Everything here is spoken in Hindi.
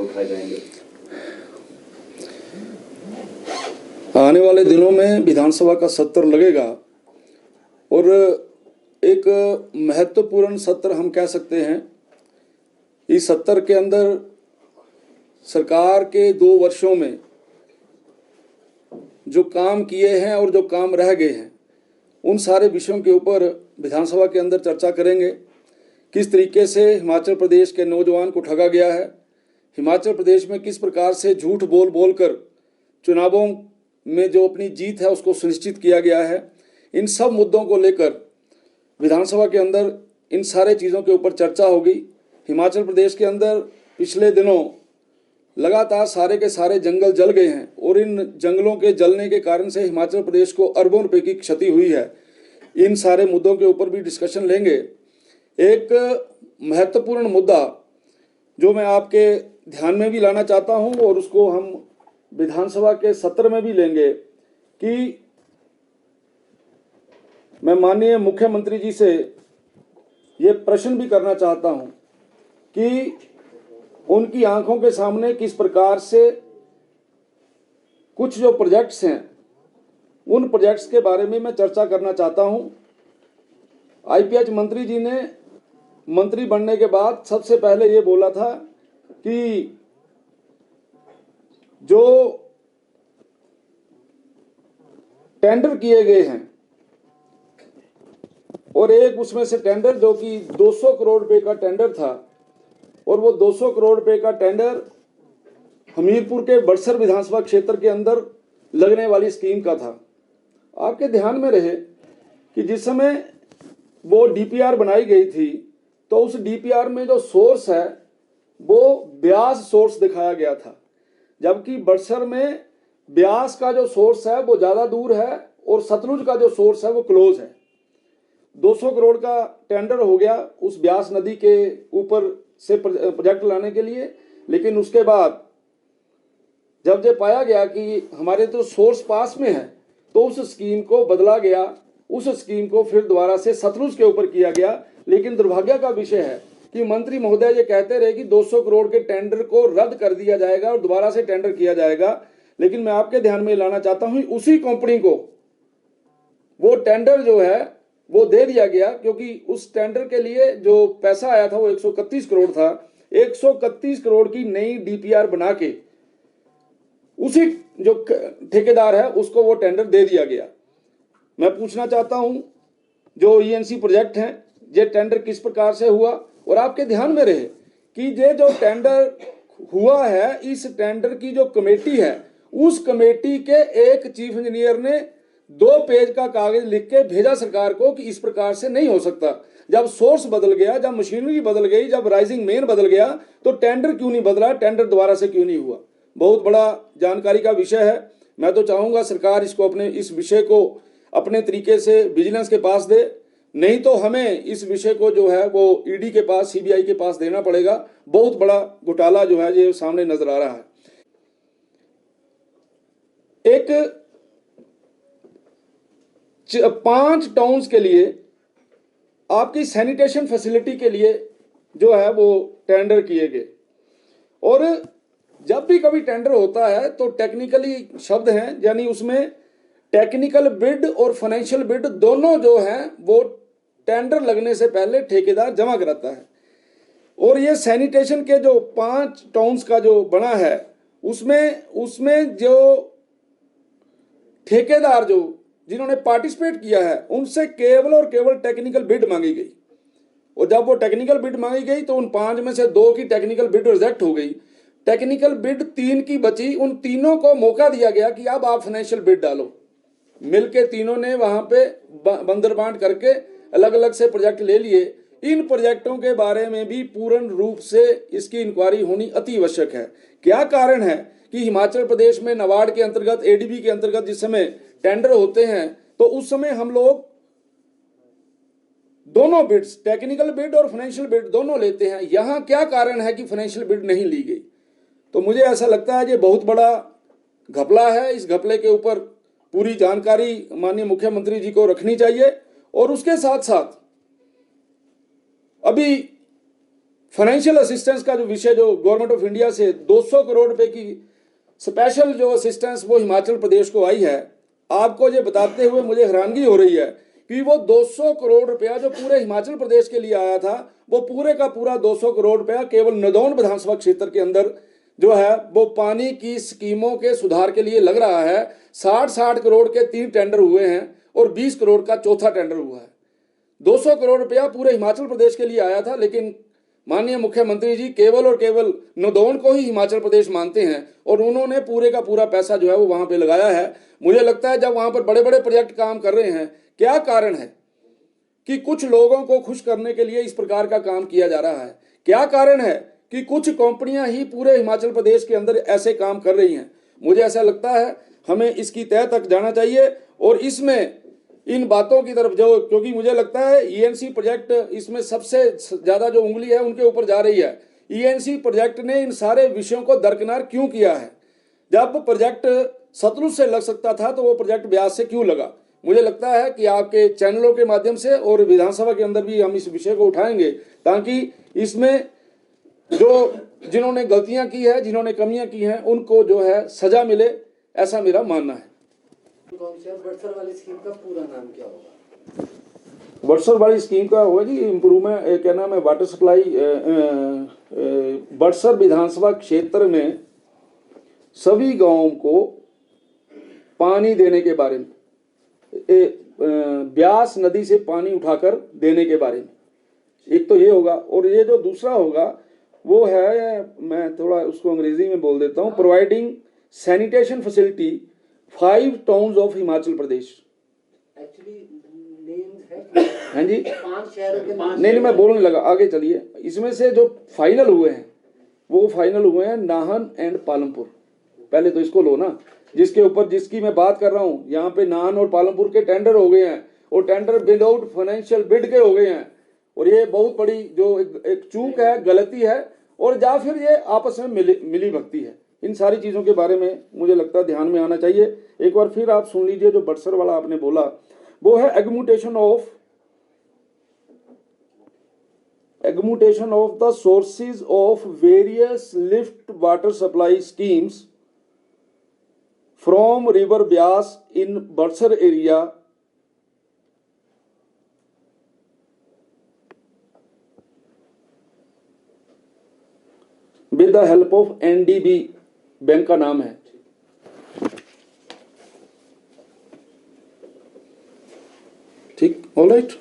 उठाए जाएंगे? आने वाले दिनों में विधानसभा का सत्र लगेगा और एक महत्वपूर्ण सत्र हम कह सकते हैं। इस सत्र के अंदर सरकार के 2 वर्षों में जो काम किए हैं और जो काम रह गए हैं उन सारे विषयों के ऊपर विधानसभा के अंदर चर्चा करेंगे। किस तरीके से हिमाचल प्रदेश के नौजवान को ठगा गया है, हिमाचल प्रदेश में किस प्रकार से झूठ बोल बोल कर चुनावों में जो अपनी जीत है उसको सुनिश्चित किया गया है, इन सब मुद्दों को लेकर विधानसभा के अंदर इन सारे चीज़ों के ऊपर चर्चा होगी। हिमाचल प्रदेश के अंदर पिछले दिनों लगातार सारे के सारे जंगल जल गए हैं और इन जंगलों के जलने के कारण से हिमाचल प्रदेश को अरबों रुपए की क्षति हुई है। इन सारे मुद्दों के ऊपर भी डिस्कशन लेंगे। एक महत्वपूर्ण मुद्दा जो मैं आपके ध्यान में भी लाना चाहता हूं और उसको हम विधानसभा के सत्र में भी लेंगे कि मैं माननीय मुख्यमंत्री जी से ये प्रश्न भी करना चाहता हूं कि उनकी आंखों के सामने किस प्रकार से कुछ जो प्रोजेक्ट्स हैं उन प्रोजेक्ट्स के बारे में मैं चर्चा करना चाहता हूं। आईपीएच मंत्री जी ने मंत्री बनने के बाद सबसे पहले ये बोला था कि जो टेंडर किए गए हैं और एक उसमें से टेंडर जो कि 200 करोड़ रुपए का टेंडर था और वो 200 करोड़ रुपए का टेंडर हमीरपुर के बड़सर विधानसभा क्षेत्र के अंदर लगने वाली स्कीम का था। आपके ध्यान में रहे कि जिस समय वो डीपीआर बनाई गई थी तो उस डीपीआर में जो सोर्स है वो ब्यास सोर्स दिखाया गया था, जबकि बड़सर में ब्यास का जो सोर्स है वो ज़्यादा दूर है और सतलुज का जो सोर्स है वो क्लोज है। 200 करोड़ का टेंडर हो गया उस ब्यास नदी के ऊपर से प्रोजेक्ट लाने के लिए, लेकिन उसके बाद जब ये पाया गया कि हमारे तो सोर्स पास में है तो उस स्कीम को बदला गया, उस स्कीम को फिर दोबारा से सतलुज के ऊपर किया गया। लेकिन दुर्भाग्य का विषय है कि मंत्री महोदय ये कहते रहे कि 200 करोड़ के टेंडर को रद्द कर दिया जाएगा और दोबारा से टेंडर किया जाएगा, लेकिन मैं आपके ध्यान में लाना चाहता हूं उसी कंपनी को वो टेंडर जो है वो दे दिया गया, क्योंकि उस टेंडर के लिए जो पैसा आया था वो 131 करोड़ था। 131 करोड़ की नई डीपीआर बना के उसी जो ठेकेदार है उसको वो टेंडर दे दिया गया। मैं पूछना चाहता हूं जो ईएनसी प्रोजेक्ट हैं ये टेंडर किस प्रकार से हुआ, और आपके ध्यान में रहे कि ये जो टेंडर हुआ है इस टेंडर की जो कमेटी है उस कमेटी के एक चीफ इंजीनियर ने 2 पेज का कागज लिख के भेजा सरकार को कि इस प्रकार से नहीं हो सकता। जब सोर्स बदल गया, जब मशीनरी बदल गई, जब राइजिंग मेन बदल गया तो टेंडर क्यों नहीं बदला, टेंडर दोबारा से क्यों नहीं हुआ। बहुत बड़ा जानकारी का विषय है। मैं तो चाहूंगा सरकार इसको अपने इस विषय को अपने तरीके से विजिलेंस के पास दे, नहीं तो हमें इस विषय को जो है वो ईडी के पास, सीबीआई के पास देना पड़ेगा। बहुत बड़ा घोटाला जो है ये सामने नजर आ रहा है। एक 5 टाउन्स के लिए आपकी सैनिटेशन फैसिलिटी के लिए जो है वो टेंडर किए गए, और जब भी कभी टेंडर होता है तो टेक्निकली शब्द हैं, यानी उसमें टेक्निकल बिड और फाइनेंशियल बिड दोनों जो हैं वो टेंडर लगने से पहले ठेकेदार जमा कराता है। और ये सैनिटेशन के जो 5 टाउन्स का जो बना है उसमें जो ठेकेदार जो जिन्होंने पार्टिसिपेट किया है उनसे केवल और केवल टेक्निकल बिड मांगी गई, और जब वो टेक्निकल बिड मांगी गई तो उन 5 में से 2 की टेक्निकल बिड रिजेक्ट हो गई। टेक्निकल बिड 3 की बची, उन तीनों को मौका दिया गया कि अब आप फाइनेंशियल बिड डालो। मिलके तीनों ने वहां पे बंदर बांट करके अलग अलग से प्रोजेक्ट ले लिए। इन प्रोजेक्टों के बारे में भी पूर्ण रूप से इसकी इंक्वायरी होनी अति आवश्यक है। क्या कारण है कि हिमाचल प्रदेश में नाबार्ड के अंतर्गत, एडीबी के अंतर्गत जिस समय टेंडर होते हैं तो उस समय हम लोग दोनों बिड्स, टेक्निकल बिड और फाइनेंशियल बिड दोनों लेते हैं। यहां क्या कारण है कि फाइनेंशियल बिड नहीं ली गई? तो मुझे ऐसा लगता है ये बहुत बड़ा घपला है। इस घपले के ऊपर पूरी जानकारी माननीय मुख्यमंत्री जी को रखनी चाहिए, और उसके साथ साथ अभी फाइनेंशियल असिस्टेंस का जो विषय जो गवर्नमेंट ऑफ इंडिया से 200 करोड़ रुपए की स्पेशल जो असिस्टेंस वो हिमाचल प्रदेश को आई है, आपको ये बताते हुए मुझे हैरानगी हो रही है कि वो 200 करोड़ रुपया जो पूरे हिमाचल प्रदेश के लिए आया था, वो पूरे का पूरा 200 करोड़ रुपया केवल नदौन विधानसभा क्षेत्र के अंदर जो है वो पानी की स्कीमों के सुधार के लिए लग रहा है। 60 करोड़ के 3 टेंडर हुए हैं और 20 करोड़ का चौथा टेंडर हुआ है। 200 करोड़ रुपया पूरे हिमाचल प्रदेश के लिए आया था, लेकिन माननीय मुख्यमंत्री जी केवल और केवल नदौन को ही हिमाचल प्रदेश मानते हैं और उन्होंने पूरे का पूरा पैसा जो है वो वहां पे लगाया है। मुझे लगता है जब वहां पर बड़े बड़े प्रोजेक्ट काम कर रहे हैं, क्या कारण है कि कुछ लोगों को खुश करने के लिए इस प्रकार का काम किया जा रहा है? क्या कारण है कि कुछ कंपनियां ही पूरे हिमाचल प्रदेश के अंदर ऐसे काम कर रही हैं? मुझे ऐसा लगता है हमें इसकी तह तक जाना चाहिए और इसमें इन बातों की तरफ जो, क्योंकि मुझे लगता है ईएनसी प्रोजेक्ट इसमें सबसे ज्यादा जो उंगली है उनके ऊपर जा रही है। ईएनसी प्रोजेक्ट ने इन सारे विषयों को दरकिनार क्यों किया है? जब प्रोजेक्ट सतलुज से लग सकता था तो वो प्रोजेक्ट ब्यास से क्यों लगा? मुझे लगता है कि आपके चैनलों के माध्यम से और विधानसभा के अंदर भी हम इस विषय को उठाएंगे ताकि इसमें जो जिन्होंने गलतियां की है, जिन्होंने कमियां की हैं, उनको जो है सजा मिले, ऐसा मेरा मानना है। बड़सर वाली स्कीम का पूरा नाम क्या होगा? बड़सर वाली स्कीम का होगा जी इम्प्रूवमेंट, क्या नाम है, वाटर सप्लाई। बड़सर विधानसभा क्षेत्र में सभी गांवों को पानी देने के बारे में, ब्यास नदी से पानी उठाकर देने के बारे में एक तो ये होगा। और ये जो दूसरा होगा वो है, मैं थोड़ा उसको अंग्रेजी में बोल देता हूँ, providing sanitation facility 5 towns of Himachal Pradesh. Actually names है, हाँ जी, 5 शहरों के नाम। नहीं मैं बोलने लगा, आगे चलिए। इसमें से जो फाइनल हुए हैं वो फाइनल हुए हैं नाहन एंड पालमपुर। पहले तो इसको लो ना, जिसके ऊपर जिसकी मैं बात कर रहा हूँ। यहाँ पे नाहन और पालमपुर के टेंडर हो गए हैं और टेंडर विदाउट फाइनेंशियल बिड के हो गए हैं और ये बहुत बड़ी जो एक चूक है, गलती है और या फिर ये आपस में मिली भक्ति है। इन सारी चीजों के बारे में मुझे लगता है ध्यान में आना चाहिए। एक बार फिर आप सुन लीजिए जो बड़सर वाला आपने बोला, वो है augmentation of the sources of various lift water supply schemes from river Beas in Badsar area with the help of NDB, bank का नाम है। ठीक, ऑलराइट।